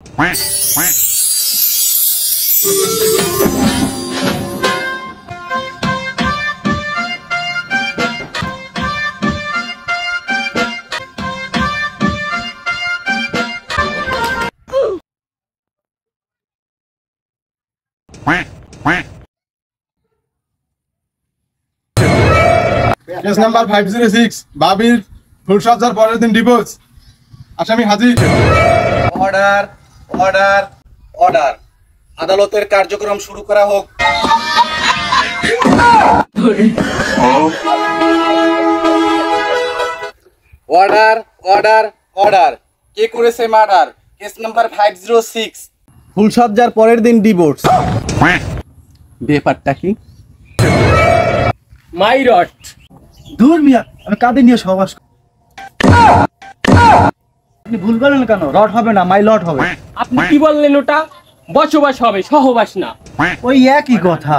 Case number 506 বাবির ফুলসজ্জার পরের দিন ডিভোর্স। আসামি হাজির। অর্ডার অর্ডার অর্ডার, আদালতের কার্যক্রম শুরু করা হোক। অর্ডার অর্ডার অর্ডার, কে করেছে মার্ডার? কেস নাম্বার 506 ফুলসজ্জার পরের দিন ডিভোর্স। ব্যাপারটা কি? মাই রড। দূর মিয়া, আমি কাঁদে নিয়ে সহবাস। আপনি ভুল বলেন কেন? রড হবে না, মাই লট হবে। আপনি কি বললেন? ওটা বসবাস হবে, সহবাস না। ওই একই কথা।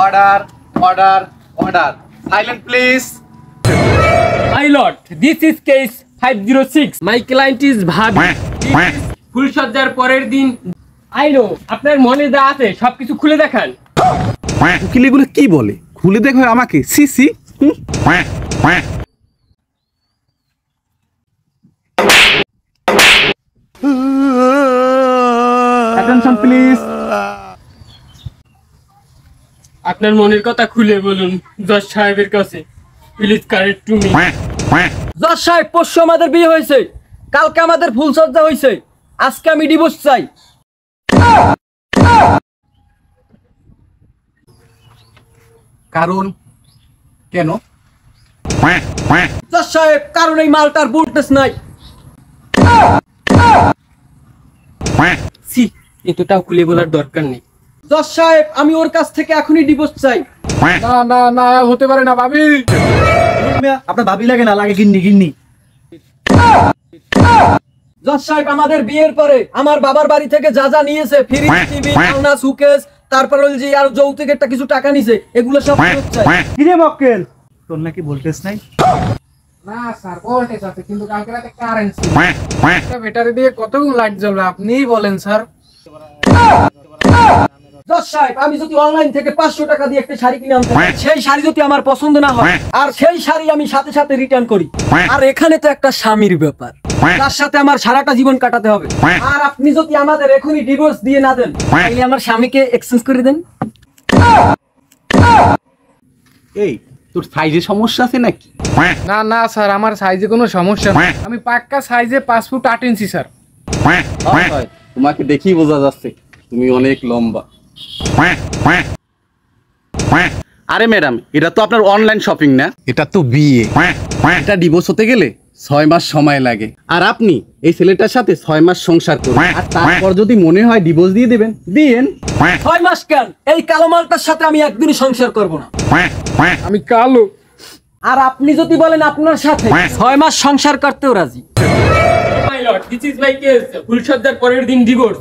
Order order order, silent please. My lord, this is case 506। My client is ভাবি। ফুলসজ্জার পরের দিন। আই নো, আপনার মনে যা আছে সবকিছু খুলে দেখান। উকিলগুলো কি বলে? খুলে দেখো আমাকে। CC attention please. আপনার মনের কথা খুলে বলুন জজ সাহেবের কাছে। Please correct to me. জজ সাহেব, পরশু আমাদের বিয়ে হয়েছে, কালকে আমাদের ফুলসজ্জা হয়েছে, আজকে আমি ডিভোর্স চাই। কারণ কেন? জজ সাহেব, কারণ এই মালটার ভোল্টেজ নাই। সি, এতটাও খুলে বলার দরকার নেই। জজ সাহেব, আমি ওর কাছ থেকে এখনই ডিভোর্স চাই। না না না, হতে পারে না ভাবি। আপনার ভাবি লাগে না, লাগে গিন্নি গিন্নি। জজ সাহেব, আমাদের বিয়ের পরে আমার বাবার বাড়ি থেকে যা যা নিয়েছে, ফ্রিজ, টিভি, আলনা, সুকেস, তারপর ওই যে আর যৌতুকেরটা কিছু টাকা নিছে, এগুলো সব ফেরত চাই। কিরে মক্কেল, তোর নাকি ভোল্টেজ নাই? না স্যার, ভোল্টেজ আছে, কিন্তু কালকে রাতে কারেন্ট ছিল। ব্যাটারি দিয়ে কতগুলো লাইট জ্বলবে আপনিই বলেন স্যার। জজ সাহেব, আমি যদি অনলাইন থেকে 500 টাকা দিয়ে একটা শাড়ি কিনে আনতে পারি, সেই শাড়ি যদি আমার পছন্দ না হয়, আর সেই শাড়ি আমি সাথে সাথে রিটার্ন করি, আর এখানে তো একটা স্বামীর ব্যাপার, তার সাথে আমার সারাটা জীবন কাটাতে হবে, আর আপনি যদি আমাদের এখনই ডিভোর্স দিয়ে না দেন, তাহলে আমার স্বামীকে এক্সচেঞ্জ করে দেন। এই, তোর সাইজে সমস্যা আছে নাকি? না না স্যার, আমার সাইজে কোনো সমস্যা নেই, আমি পাক্কা সাইজে 5 ফুট 8 ইঞ্চি স্যার। তোমাকে দেখেই বোঝা যাচ্ছে তুমি অনেক লম্বা। আরে ম্যাডাম, এটা তো আপনার অনলাইন শপিং না, এটা তো বিয়ে। এটা ডিভোর্স হতে গেলে 6 মাস সময় লাগে, আর আপনি এই ছেলেটার সাথে 6 মাস সংসার করুন, আর তারপর যদি মনে হয় ডিভোর্স দিয়ে দেবেন, দিয়েন। 6 মাস কেন? এই কালো মালটার সাথে আমি একদিনই সংসার করব না। আমি কালো। আর আপনি যদি বলেন আপনার সাথে 6 মাস সংসার করতেও রাজি। My lord, this is my case ফুলসজ্জার পরের দিন ডিভোর্স।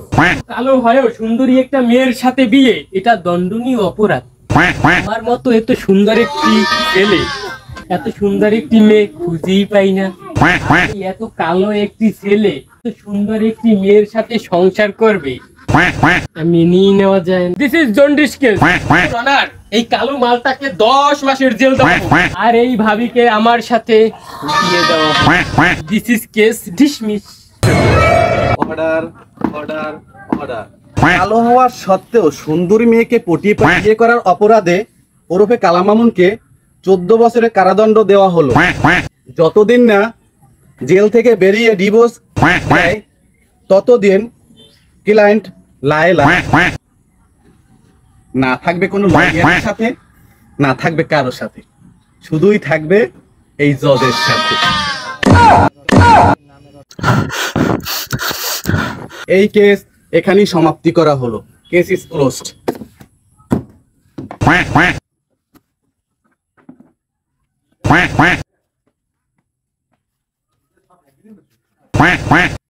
কালো হয়েও সুন্দরী একটা মেয়ের সাথে বিয়ে, এটা দণ্ডনীয় অপরাধ। আমার মতো এত সুন্দর একটি ছেলে, এত সুন্দর একটি মেয়ে খুঁজেই পাই না। এত কালো একটি ছেলে এত সুন্দর একটি মেয়ের সাথে সংসার করবে, মেনেই নেওয়া যায় না। This is jaundice case. Honour, এই কালো মালটাকে 10 মাসের জেল দেওয়া হোক, আর এই ভাবিকে আমার সাথে বিয়ে দেওয়া হোক। This is case dismiss. Order order order. কালো হওয়ার সত্ত্বেও সুন্দরী মেয়েকে পটিয়ে বিয়ে করার অপরাধে ওরফে কালা মামুনকে 14 বছরের কারাদণ্ড দেওয়া হলো। যতদিন না জেল থেকে বেরিয়ে ডিভোর্স দেয়, ততদিন ক্লায়েন্ট লায়লা না থাকবে কোনো লয়ারের সাথে, না থাকবে কারোর সাথে, শুধুই থাকবে এই জজের সাথে। এই কেস এখানেই সমাপ্তি করা হলো। Case is closed.